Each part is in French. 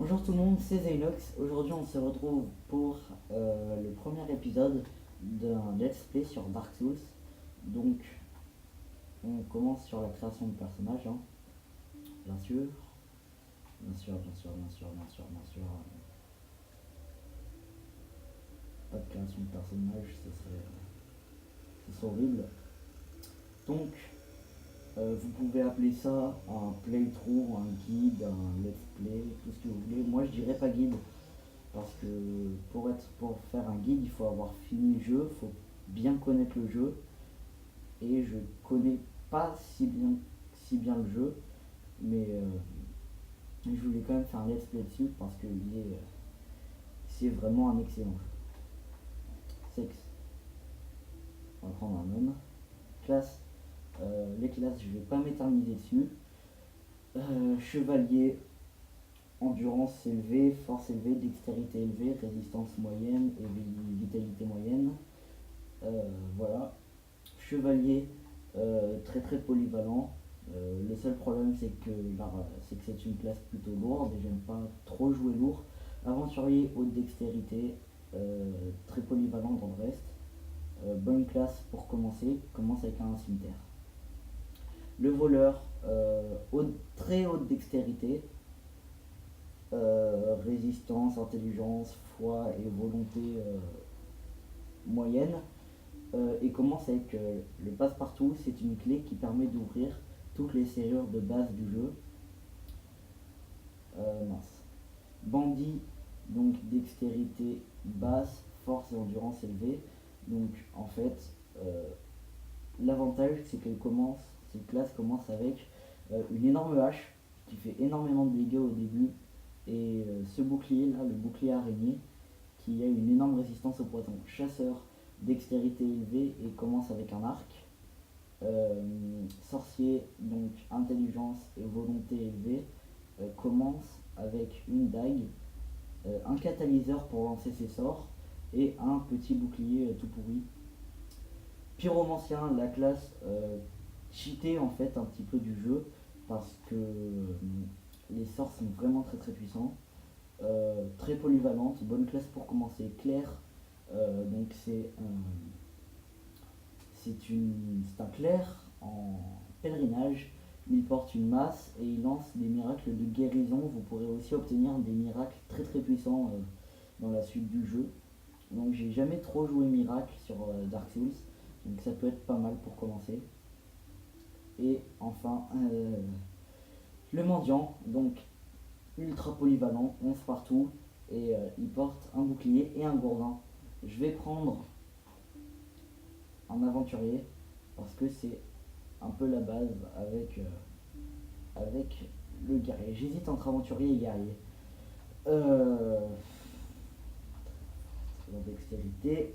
Bonjour tout le monde, c'est Zenox. Aujourd'hui on se retrouve pour le premier épisode d'un let's play sur Dark Souls. Donc on commence sur la création de personnages, hein. Bien sûr. Bien sûr, bien sûr, bien sûr, bien sûr, bien sûr. Pas de création de personnage, ce serait horrible. Donc vous pouvez appeler ça un playthrough, un guide, un let's play, tout ce que vous voulez. Moi je dirais pas guide. Parce que pour faire un guide, il faut avoir fini le jeu, il faut bien connaître le jeu. Et je connais pas si bien le jeu, mais je voulais quand même faire un let's play dessus parce que c'est vraiment un excellent jeu. Sexe, on va prendre un homme. Classe, les classes, je vais pas m'éterniser dessus. Chevalier, endurance élevée, force élevée, dextérité élevée, résistance moyenne et vitalité moyenne. Voilà. Chevalier, très très polyvalent. Le seul problème c'est que c'est une classe plutôt lourde et j'aime pas trop jouer lourd. Aventurier, haute dextérité, très polyvalent dans le reste. Bonne classe pour commencer, commence avec un cimetière. Le voleur, très haute dextérité, résistance, intelligence, foi et volonté moyenne. Et commence avec le passe-partout. C'est une clé qui permet d'ouvrir toutes les serrures de base du jeu. Mince. Bandit, donc dextérité basse, force et endurance élevée. Donc en fait, l'avantage c'est cette classe commence avec une énorme hache qui fait énormément de dégâts au début. Et ce bouclier là, le bouclier araignée, qui a une énorme résistance au poison. Chasseur, dextérité élevée et commence avec un arc. Sorcier, donc intelligence et volonté élevée, commence avec une dague, un catalyseur pour lancer ses sorts et un petit bouclier tout pourri. Pyromancien, la classe cheatée en fait un petit peu du jeu parce que les sorts sont vraiment très très puissants. Très polyvalente, bonne classe pour commencer. Claire, donc c'est un clerc en pèlerinage. Il porte une masse et il lance des miracles de guérison. Vous pourrez aussi obtenir des miracles très très puissants dans la suite du jeu. Donc j'ai jamais trop joué miracle sur Dark Souls, donc ça peut être pas mal pour commencer. Et enfin le mendiant, donc ultra polyvalent, 11 partout, et il porte un bouclier et un gourdin. Je vais prendre un aventurier parce que c'est un peu la base avec le guerrier. J'hésite entre aventurier et guerrier. La dextérité,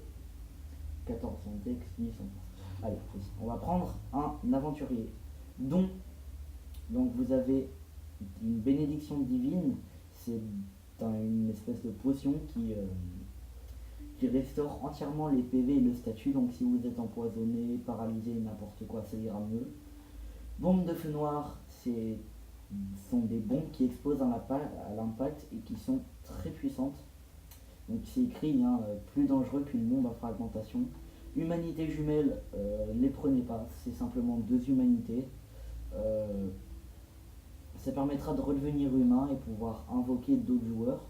14 en dex, 10 en force. Allez, on va prendre un aventurier. Donc vous avez une bénédiction divine, c'est une espèce de potion qui restaure entièrement les PV et le statut. Donc si vous êtes empoisonné, paralysé, n'importe quoi, ça ira mieux. Bombe de feu noir, sont des bombes qui explosent à l'impact et qui sont très puissantes. Donc c'est écrit, hein, plus dangereux qu'une bombe à fragmentation. Humanité jumelle, les prenez pas, c'est simplement deux humanités. Ça permettra de redevenir humain et pouvoir invoquer d'autres joueurs.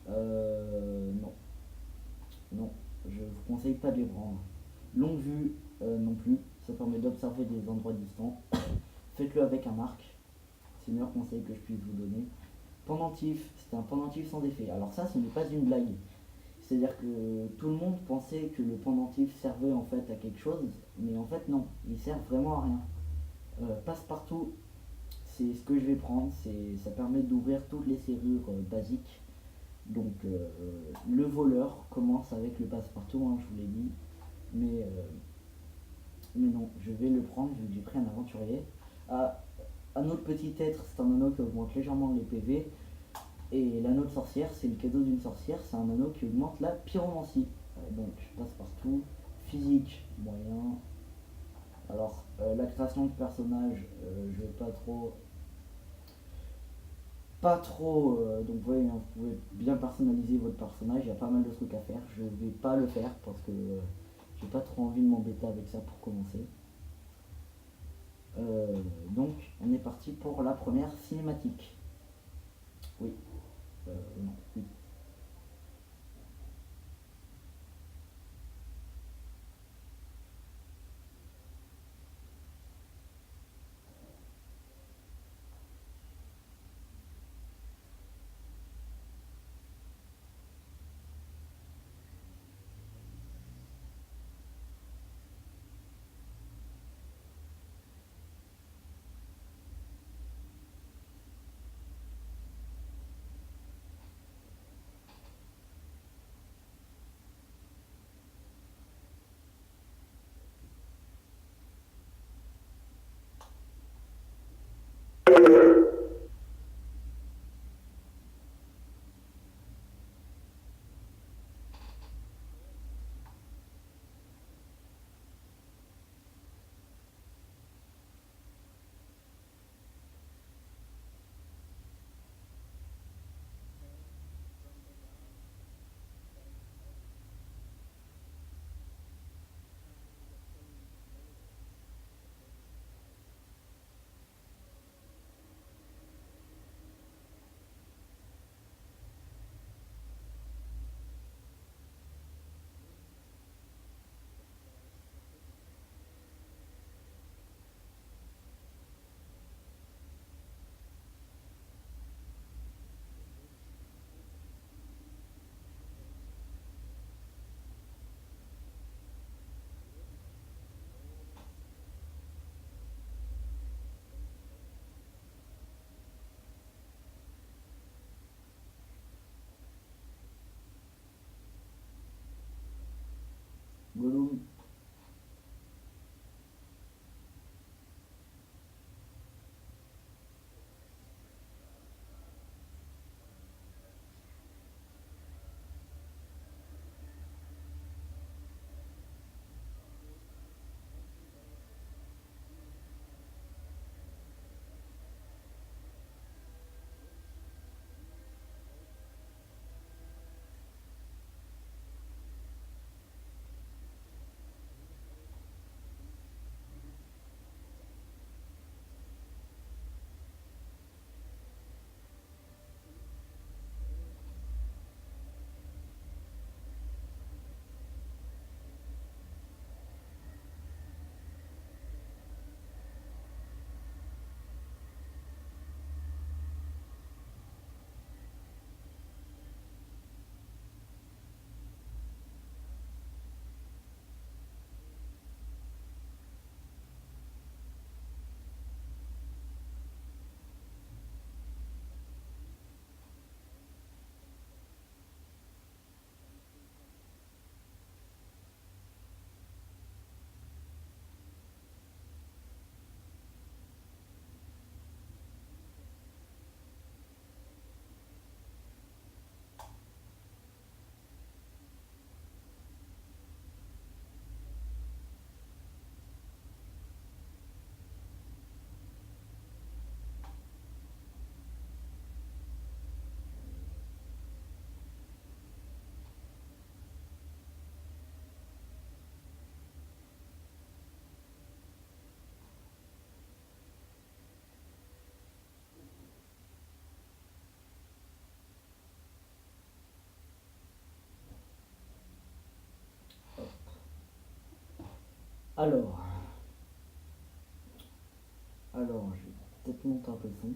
Non. Non, je vous conseille pas de les prendre. Longue vue, non plus, ça permet d'observer des endroits distants. Faites-le avec un arc, c'est le meilleur conseil que je puisse vous donner. Pendentif, c'était un pendentif sans effet. Alors ça, ce n'est pas une blague. C'est-à-dire que tout le monde pensait que le pendentif servait en fait à quelque chose, mais en fait non, il sert vraiment à rien. Passe-partout, c'est ce que je vais prendre, ça permet d'ouvrir toutes les serrures basiques. Donc le voleur commence avec le passe-partout, hein, je vous l'ai dit, mais non, je vais le prendre vu que j'ai pris un aventurier. Un autre petit être, c'est un anneau qui augmente légèrement les PV. Et l'anneau de sorcière, c'est le cadeau d'une sorcière, c'est un anneau qui augmente la pyromancie. Donc passe-partout, physique, moyen. Alors la création de personnage, je vais pas trop pas trop, donc ouais, hein, vous pouvez bien personnaliser votre personnage, il y a pas mal de trucs à faire. Je vais pas le faire parce que j'ai pas trop envie de m'embêter avec ça pour commencer. Donc on est parti pour la première cinématique. Oui, non, oui. Gollum. Alors, je vais peut-être monter un peu le son.